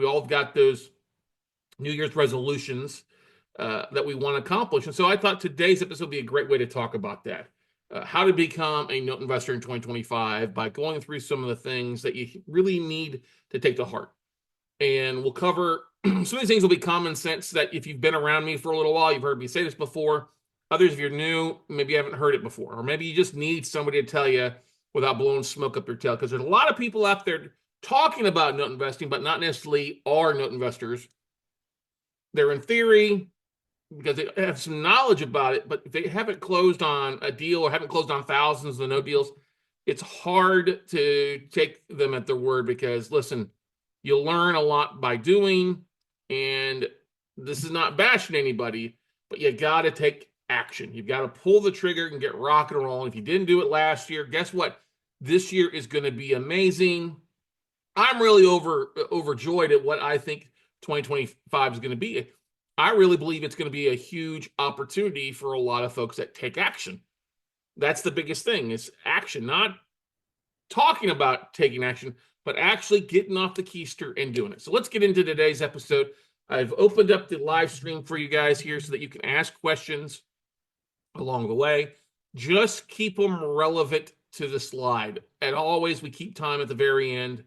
We all got those New Year's resolutions that we want to accomplish. And so I thought today's episode would be a great way to talk about that. How to become a note investor in 2025 by going through some of the things that you really need to take to heart. And we'll cover some of these things will be common sense that if you've been around me for a little while, you've heard me say this before. Others, if you're new, maybe you haven't heard it before, or maybe you just need somebody to tell you without blowing smoke up your tail. Because there's a lot of people out there talking about note investing, but not necessarily are note investors. They're in theory because they have some knowledge about it, but if they haven't closed on a deal or haven't closed on thousands of note deals, it's hard to take them at their word because, listen, you'll learn a lot by doing, and this is not bashing anybody, but you got to take action. You've got to pull the trigger and get rock and roll. If you didn't do it last year, guess what? This year is going to be amazing. I'm really overjoyed at what I think 2025 is going to be. I really believe it's going to be a huge opportunity for a lot of folks that take action. That's the biggest thing is action, not talking about taking action, but actually getting off the keister and doing it. So let's get into today's episode. I've opened up the live stream for you guys here so that you can ask questions along the way. Just keep them relevant to the slide. And always, we keep time at the very end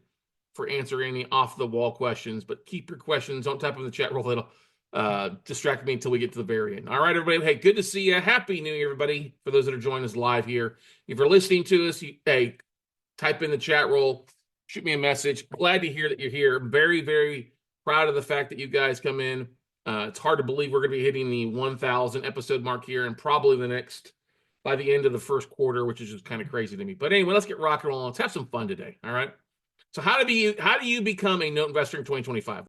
for answering any off-the-wall questions, but keep your questions. Don't type in the chat roll. It'll distract me until we get to the very end. All right, everybody. Hey, good to see you. Happy New Year, everybody, for those that are joining us live here. If you're listening to us, hey, type in the chat roll. Shoot me a message. Glad to hear that you're here. I'm very, very proud of the fact that you guys come in. It's hard to believe we're going to be hitting the 1,000 episode mark here and probably by the end of the first quarter, which is just kind of crazy to me. But anyway, let's get rock and roll. Let's have some fun today. All right. So how do you become a note investor in 2025?